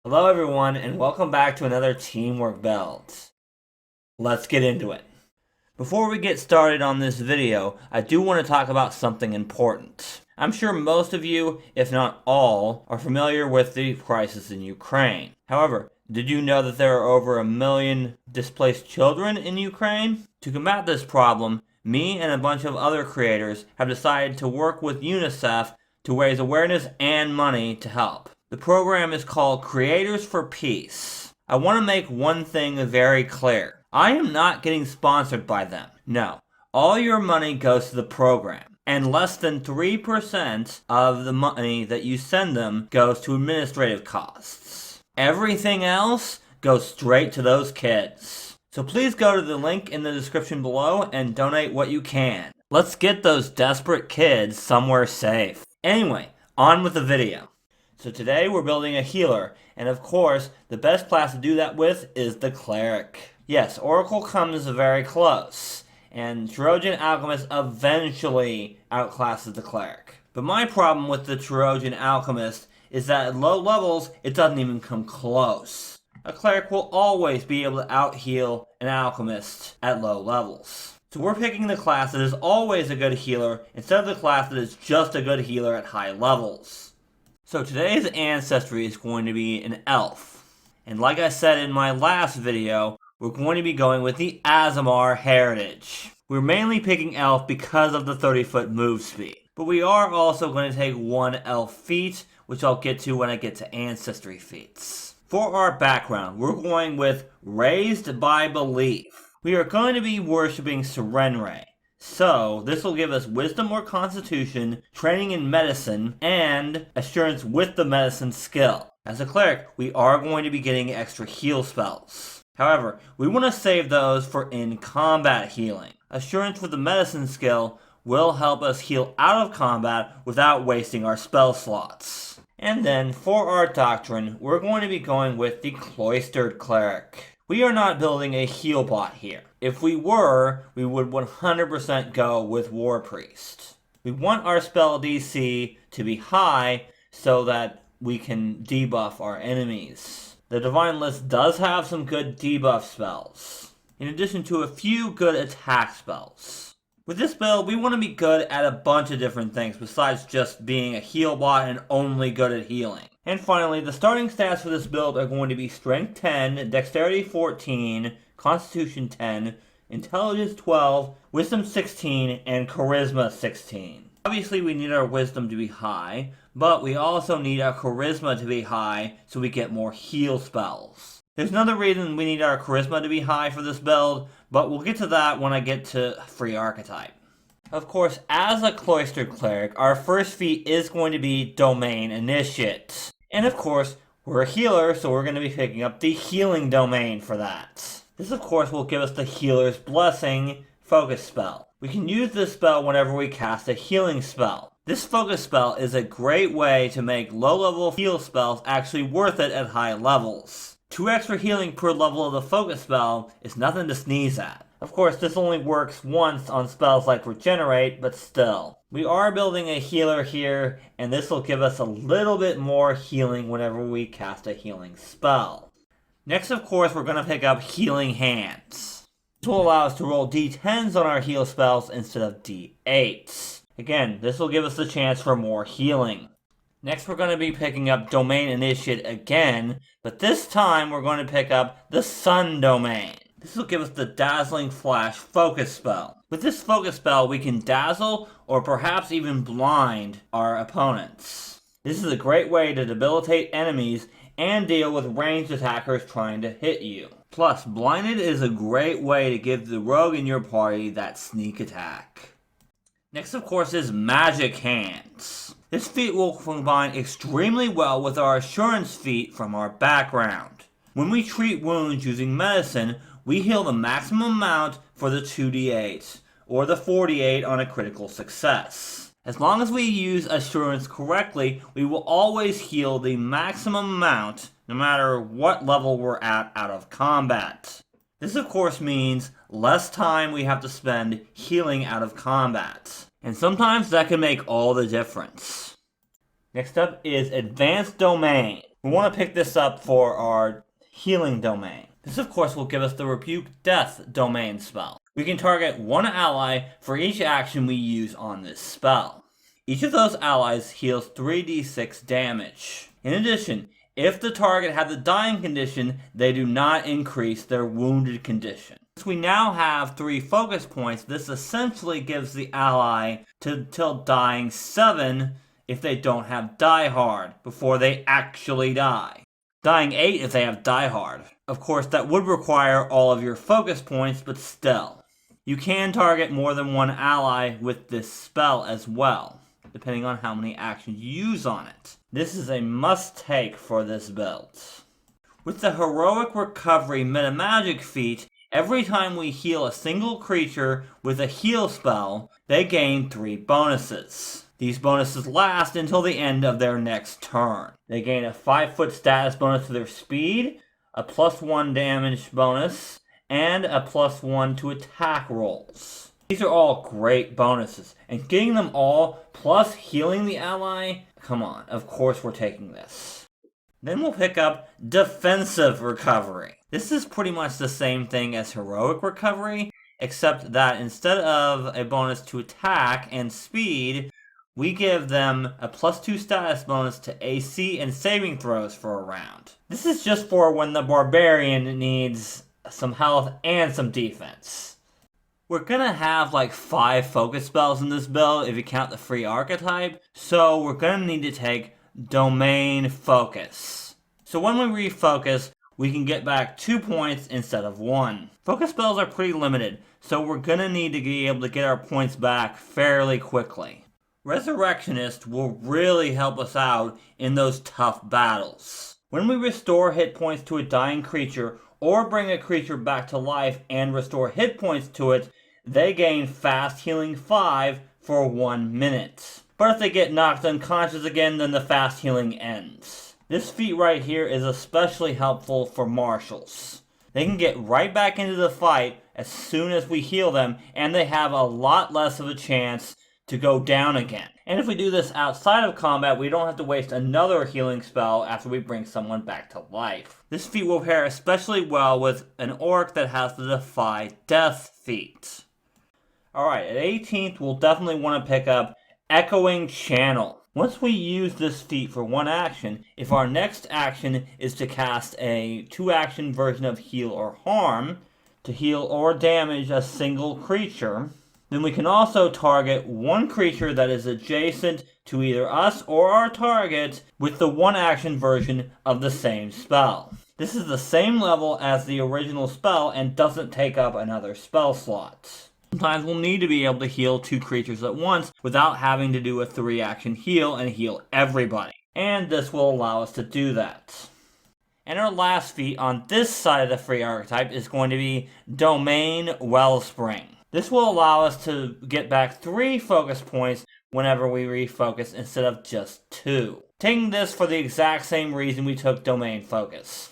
Hello everyone and welcome back to another Teamwork build. Let's get into it. Before we get started on this video, I do want to talk about something important. I'm sure most of you, if not all, are familiar with the crisis in Ukraine. However, did you know that there are over 1 million displaced children in Ukraine? To combat this problem, me and a bunch of other creators have decided to work with UNICEF to raise awareness and money to help. The program is called Creators for Peace. I want to make one thing very clear. I am not getting sponsored by them. No, all your money goes to the program, and less than 3% of the money that you send them goes to administrative costs. Everything else goes straight to those kids. So please go to the link in the description below and donate what you can. Let's get those desperate kids somewhere safe. Anyway, on with the video. So today we're building a healer, and of course, the best class to do that with is the Cleric. Yes, Oracle comes very close, and Trojan Alchemist eventually outclasses the Cleric. But my problem with the Trojan Alchemist is that at low levels, it doesn't even come close. A Cleric will always be able to out-heal an Alchemist at low levels. So we're picking the class that is always a good healer, instead of the class that is just a good healer at high levels. So today's ancestry is going to be an elf. And like I said in my last video, we're going to be going with the Aasimar heritage. We're mainly picking elf because of the 30-foot move speed. But we are also going to take one elf feat, which I'll get to when I get to ancestry feats. For our background, we're going with Raised by Belief. We are going to be worshipping Serenre. So, this will give us wisdom or constitution, training in medicine, and assurance with the medicine skill. As a cleric, we are going to be getting extra heal spells. However, we want to save those for in-combat healing. Assurance with the medicine skill will help us heal out of combat without wasting our spell slots. And then, for our doctrine, we're going to be going with the Cloistered Cleric. We are not building a heal bot here. If we were, we would 100% go with War Priest. We want our spell DC to be high so that we can debuff our enemies. The Divine List does have some good debuff spells, in addition to a few good attack spells. With this build, we want to be good at a bunch of different things besides just being a heal bot and only good at healing. And finally, the starting stats for this build are going to be Strength 10, Dexterity 14, Constitution 10, Intelligence 12, Wisdom 16, and Charisma 16. Obviously, we need our Wisdom to be high, but we also need our Charisma to be high so we get more heal spells. There's another reason we need our Charisma to be high for this build, but we'll get to that when I get to Free Archetype. Of course, as a Cloistered Cleric, our first feat is going to be Domain Initiate. And of course, we're a healer, so we're going to be picking up the Healing Domain for that. This of course will give us the Healer's Blessing focus spell. We can use this spell whenever we cast a healing spell. This focus spell is a great way to make low-level heal spells actually worth it at high levels. 2 extra healing per level of the focus spell is nothing to sneeze at. Of course, this only works once on spells like Regenerate, but still. We are building a healer here, and this will give us a little bit more healing whenever we cast a healing spell. Next, of course, we're going to pick up Healing Hands. This will allow us to roll d10s on our heal spells instead of d8s. Again, this will give us the chance for more healing. Next, we're going to be picking up Domain Initiate again, but this time we're going to pick up the Sun Domain. This will give us the Dazzling Flash focus spell. With this focus spell, we can dazzle or perhaps even blind our opponents. This is a great way to debilitate enemies and deal with ranged attackers trying to hit you. Plus, blinded is a great way to give the rogue in your party that sneak attack. Next, of course, is Magic Hands. This feat will combine extremely well with our Assurance feat from our background. When we treat wounds using medicine, we heal the maximum amount for the 2d8, or the 4d8 on a critical success. As long as we use Assurance correctly, we will always heal the maximum amount, no matter what level we're at out of combat. This of course means less time we have to spend healing out of combat. And sometimes that can make all the difference. Next up is Advanced Domain. We want to pick this up for our healing domain. This of course will give us the Rebuke Death domain spell. We can target one ally for each action we use on this spell. Each of those allies heals 3d6 damage. In addition, if the target had the dying condition, they do not increase their wounded condition. Since we now have 3 focus points, this essentially gives the ally till dying 7 if they don't have Die Hard before they actually die. Dying 8 if they have Die Hard. Of course, that would require all of your focus points, but still. You can target more than one ally with this spell as well, depending on how many actions you use on it. This is a must-take for this build. With the Heroic Recovery Metamagic feat, every time we heal a single creature with a heal spell, they gain 3 bonuses. These bonuses last until the end of their next turn. They gain a 5-foot status bonus to their speed, a +1 damage bonus, and a +1 to attack rolls. These are all great bonuses, and getting them all plus healing the ally, come on, of course we're taking this. Then we'll pick up Defensive Recovery. This is pretty much the same thing as Heroic Recovery, except that instead of a bonus to attack and speed, we give them a +2 status bonus to AC and saving throws for a round. This is just for when the Barbarian needs some health and some defense. We're gonna have like 5 focus spells in this build if you count the free archetype, so we're gonna need to take Domain Focus. So when we refocus, we can get back 2 points instead of 1. Focus spells are pretty limited, so we're gonna need to be able to get our points back fairly quickly. Resurrectionists will really help us out in those tough battles. When we restore hit points to a dying creature, or bring a creature back to life and restore hit points to it, they gain Fast Healing 5 for 1 minute. But if they get knocked unconscious again, then the Fast Healing ends. This feat right here is especially helpful for marshals. They can get right back into the fight as soon as we heal them, and they have a lot less of a chance to go down again. And if we do this outside of combat, we don't have to waste another healing spell after we bring someone back to life. This feat will pair especially well with an orc that has the Defy Death feat. Alright, at 18th, we'll definitely want to pick up Echoing Channel. Once we use this feat for 1 action, if our next action is to cast a 2-action version of Heal or Harm, to heal or damage a single creature, then we can also target 1 creature that is adjacent to either us or our target with the 1-action version of the same spell. This is the same level as the original spell and doesn't take up another spell slot. Sometimes we'll need to be able to heal 2 creatures at once without having to do a 3-action heal and heal everybody. And this will allow us to do that. And our last feat on this side of the free archetype is going to be Domain Wellspring. This will allow us to get back 3 focus points whenever we refocus instead of just 2. Taking this for the exact same reason we took Domain Focus.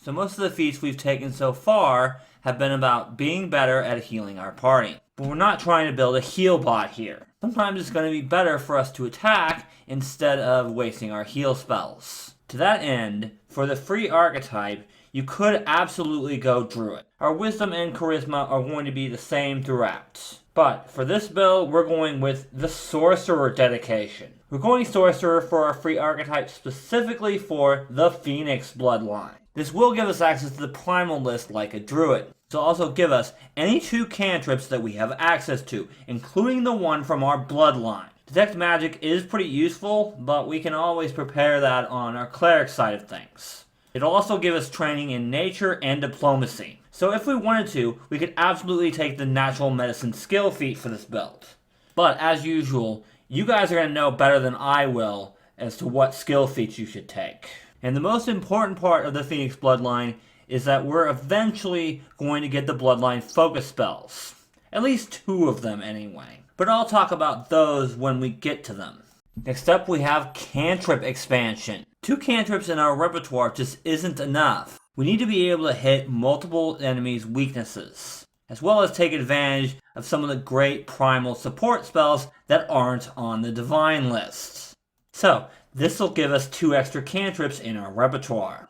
So most of the feats we've taken so far have been about being better at healing our party. But we're not trying to build a heal bot here. Sometimes it's going to be better for us to attack instead of wasting our heal spells. To that end, for the free archetype, you could absolutely go Druid. Our Wisdom and Charisma are going to be the same throughout. But for this build, we're going with the Sorcerer dedication. We're going Sorcerer for our free archetype specifically for the Phoenix Bloodline. This will give us access to the Primal list like a Druid. This will also give us any 2 cantrips that we have access to, including the one from our Bloodline. Detect Magic is pretty useful, but we can always prepare that on our Cleric side of things. It'll also give us training in nature and diplomacy. So if we wanted to, we could absolutely take the natural medicine skill feat for this build. But as usual, you guys are going to know better than I will as to what skill feats you should take. And the most important part of the Phoenix Bloodline is that we're eventually going to get the Bloodline focus spells. At least 2 of them anyway. But I'll talk about those when we get to them. Next up we have Cantrip Expansion. 2 cantrips in our repertoire just isn't enough. We need to be able to hit multiple enemies' weaknesses, as well as take advantage of some of the great primal support spells that aren't on the divine list. So, This will give us 2 extra cantrips in our repertoire.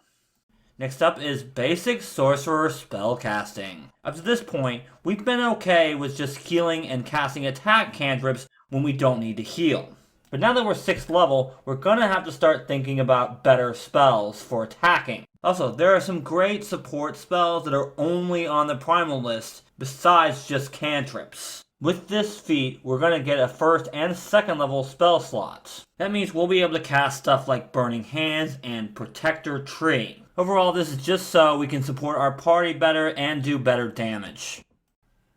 Next up is basic Sorcerer spellcasting. Up to this point, we've been okay with just healing and casting attack cantrips when we don't need to heal. But now that we're 6th level, we're gonna have to start thinking about better spells for attacking. Also, there are some great support spells that are only on the primal list besides just cantrips. With this feat, we're going to get a 1st and 2nd level spell slots. That means we'll be able to cast stuff like Burning Hands and Protector Tree. Overall, this is just so we can support our party better and do better damage.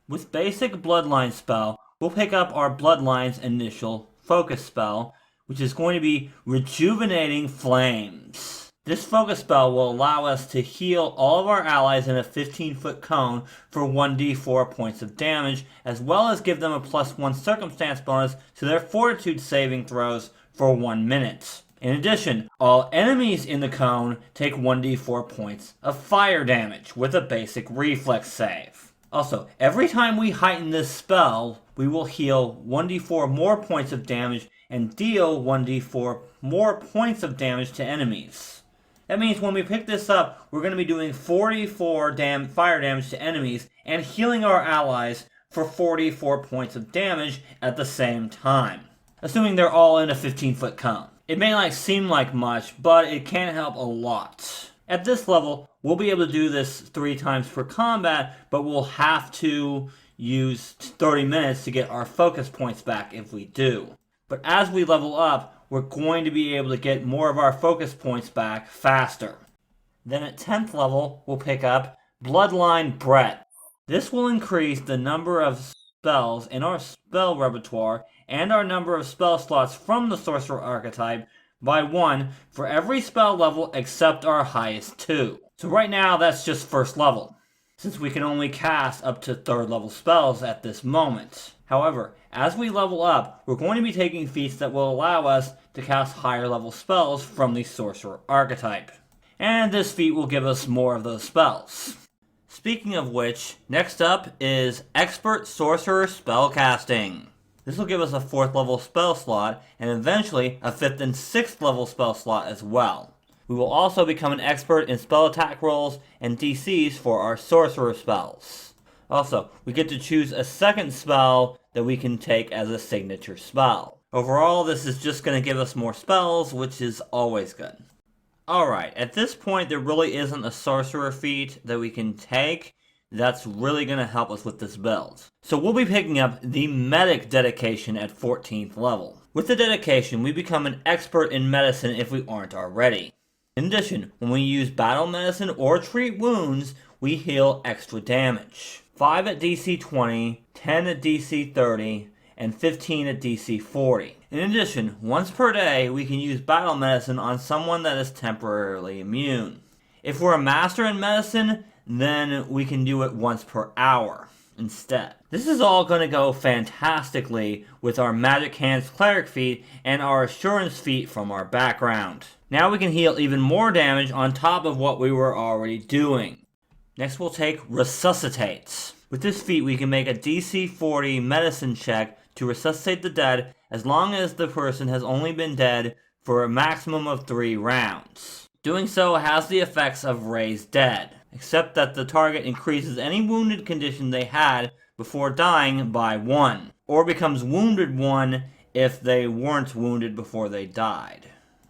With basic Bloodline spell, we'll pick up our Bloodline's initial focus spell, which is going to be Rejuvenating Flames. This focus spell will allow us to heal all of our allies in a 15-foot cone for 1d4 points of damage, as well as give them a +1 circumstance bonus to their fortitude saving throws for 1 minute. In addition, all enemies in the cone take 1d4 points of fire damage with a basic reflex save. Also, every time we heighten this spell, we will heal 1d4 more points of damage and deal 1d4 more points of damage to enemies. That means when we pick this up, we're going to be doing 44 fire damage to enemies and healing our allies for 44 points of damage at the same time, assuming they're all in a 15-foot cone. It may not seem like much, but it can help a lot. At this level, we'll be able to do this 3 times per combat, but we'll have to use 30 minutes to get our focus points back if we do. But as we level up, we're going to be able to get more of our focus points back faster. Then at 10th level, we'll pick up Bloodline Bard. This will increase the number of spells in our spell repertoire and our number of spell slots from the Sorcerer archetype by 1 for every spell level except our highest 2. So right now, that's just 1st level, since we can only cast up to 3rd level spells at this moment. However, as we level up, we're going to be taking feats that will allow us to cast higher level spells from the Sorcerer archetype. And this feat will give us more of those spells. Speaking of which, next up is Expert Sorcerer Spellcasting. This will give us a 4th level spell slot, and eventually a 5th and 6th level spell slot as well. We will also become an expert in spell attack rolls and DCs for our Sorcerer spells. Also, we get to choose a 2nd spell that we can take as a signature spell. Overall, this is just going to give us more spells, which is always good. Alright, at this point there really isn't a Sorcerer feat that we can take that's really going to help us with this build. So we'll be picking up the Medic dedication at 14th level. With the dedication, we become an expert in medicine if we aren't already. In addition, when we use battle medicine or treat wounds, we heal extra damage. 5 at DC 20, 10 at DC 30, and 15 at DC 40. In addition, once per day, we can use battle medicine on someone that is temporarily immune. If we're a master in medicine, then we can do it once per hour instead. This is all going to go fantastically with our Magic Hands Cleric feat and our Assurance feat from our background. Now we can heal even more damage on top of what we were already doing. Next we'll take Resuscitate. With this feat we can make a DC 40 medicine check to resuscitate the dead as long as the person has only been dead for a maximum of 3 rounds. Doing so has the effects of Raise Dead, except that the target increases any wounded condition they had before dying by 1, or becomes wounded 1 if they weren't wounded before they died.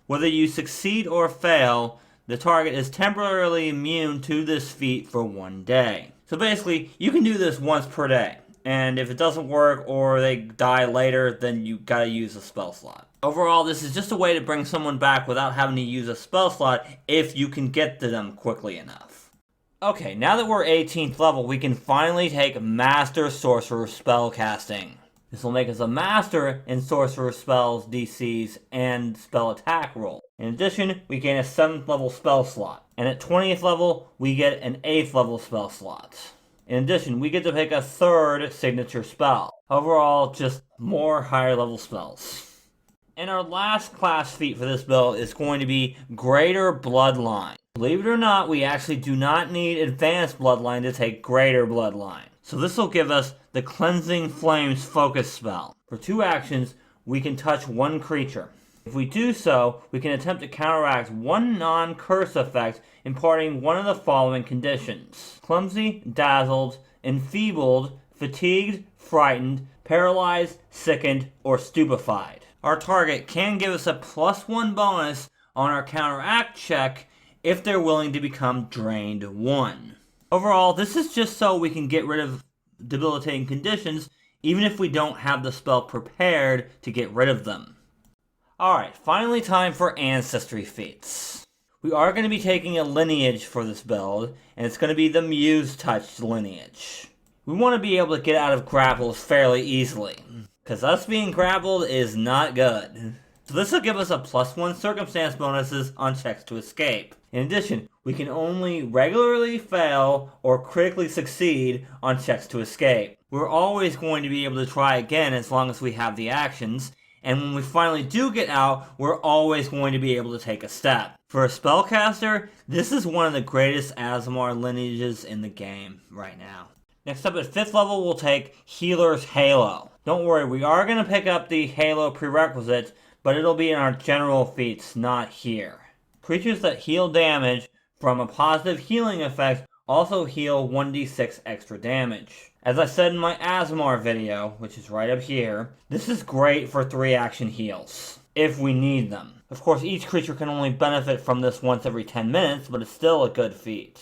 Whether you succeed or fail, the target is temporarily immune to this feat for 1 day. So basically, you can do this once per day, and if it doesn't work or they die later, then you gotta use a spell slot. Overall, this is just a way to bring someone back without having to use a spell slot if you can get to them quickly enough. Okay, now that we're 18th level, we can finally take Master Sorcerer Spellcasting. This will make us a master in Sorcerer spells, DCs, and spell attack roll. In addition, we gain a 7th level spell slot. And at 20th level, we get an 8th level spell slot. In addition, we get to pick a 3rd signature spell. Overall, just more higher level spells. And our last class feat for this build is going to be Greater Bloodline. Believe it or not, we actually do not need Advanced Bloodline to take Greater Bloodline. So this will give us the Cleansing Flames focus spell. For 2 actions, we can touch 1 creature. If we do so, we can attempt to counteract one non-curse effect imparting one of the following conditions: clumsy, dazzled, enfeebled, fatigued, frightened, paralyzed, sickened, or stupefied. Our target can give us a +1 bonus on our counteract check if they're willing to become drained 1. Overall, this is just so we can get rid of debilitating conditions even if we don't have the spell prepared to get rid of them. Alright, finally time for Ancestry Feats. We are going to be taking a lineage for this build, and it's going to be the Muse Touch lineage. We want to be able to get out of grapples fairly easily, because us being grappled is not good. So this will give us a +1 circumstance bonuses on checks to escape. In addition, we can only regularly fail or critically succeed on checks to escape. We're always going to be able to try again as long as we have the actions, and when we finally do get out, we're always going to be able to take a step. For a spellcaster, this is one of the greatest Aasimar lineages in the game right now. Next up at 5th level, we'll take Healer's Halo. Don't worry, we are going to pick up the Halo prerequisite, but it'll be in our general feats, not here. Creatures that heal damage from a positive healing effect also heal 1d6 extra damage. As I said in my Aasimar video, which is right up here, this is great for 3-action heals, if we need them. Of course, each creature can only benefit from this once every 10 minutes, but it's still a good feat.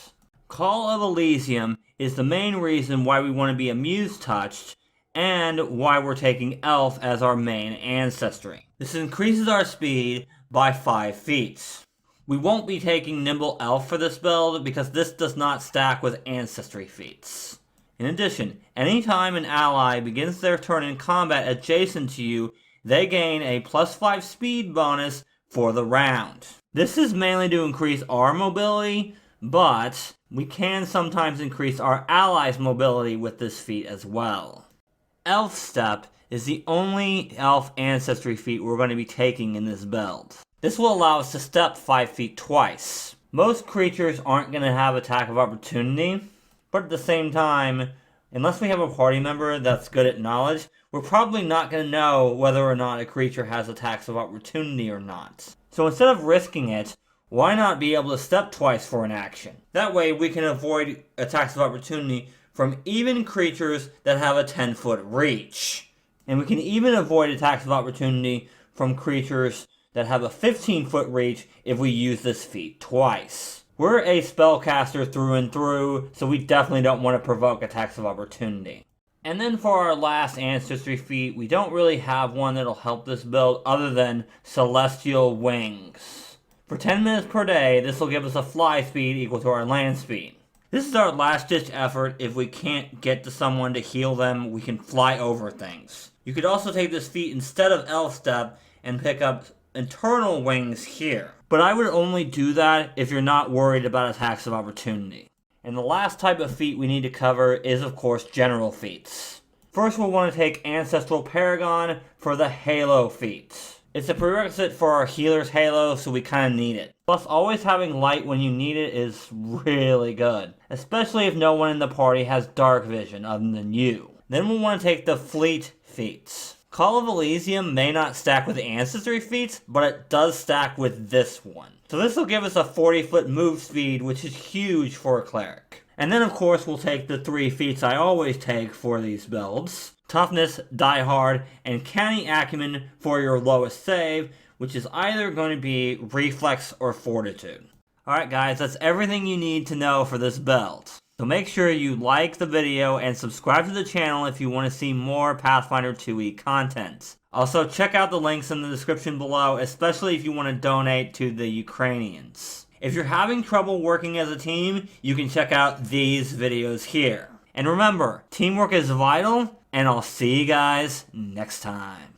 Call of Elysium is the main reason why we want to be a Muse Touched, and why we're taking Elf as our main ancestry. This increases our speed by 5 feats. We won't be taking Nimble Elf for this build because this does not stack with ancestry feats. In addition, anytime an ally begins their turn in combat adjacent to you, they gain a +5 speed bonus for the round. This is mainly to increase our mobility, but we can sometimes increase our allies' mobility with this feat as well. Elf Step is the only elf ancestry feat we're going to be taking in this build. This will allow us to step 5 feet twice. Most creatures aren't going to have attack of opportunity, but at the same time, unless we have a party member that's good at knowledge, we're probably not going to know whether or not a creature has attacks of opportunity or not. So instead of risking it, why not be able to step twice for an action? That way we can avoid attacks of opportunity from even creatures that have a 10-foot reach. And we can even avoid attacks of opportunity from creatures that have a 15-foot reach if we use this feat twice. We're a spellcaster through and through, so we definitely don't want to provoke attacks of opportunity. And then for our last ancestry feat, we don't really have one that'll help this build other than Celestial Wings. For 10 minutes per day, this will give us a fly speed equal to our land speed. This is our last-ditch effort. If we can't get to someone to heal them, we can fly over things. You could also take this feat instead of Elf Step and pick up Eternal Wings here. But I would only do that if you're not worried about attacks of opportunity. And the last type of feat we need to cover is, of course, general feats. First, we'll want to take Ancestral Paragon for the Halo feat. It's a prerequisite for our Healer's Halo, so we kind of need it. Plus, always having light when you need it is really good, especially if no one in the party has dark vision other than you. Then we'll want to take the Fleet feats. Call of Elysium may not stack with the ancestry feats, but it does stack with this one. So this will give us a 40-foot move speed, which is huge for a cleric. And then of course we'll take the 3 feats I always take for these builds: Toughness, Die Hard, and Canny Acumen for your lowest save, which is either going to be Reflex or Fortitude. Alright guys, that's everything you need to know for this build. So make sure you like the video and subscribe to the channel if you want to see more Pathfinder 2e content. Also, check out the links in the description below, especially if you want to donate to the Ukrainians. If you're having trouble working as a team, you can check out these videos here. And remember, teamwork is vital, and I'll see you guys next time.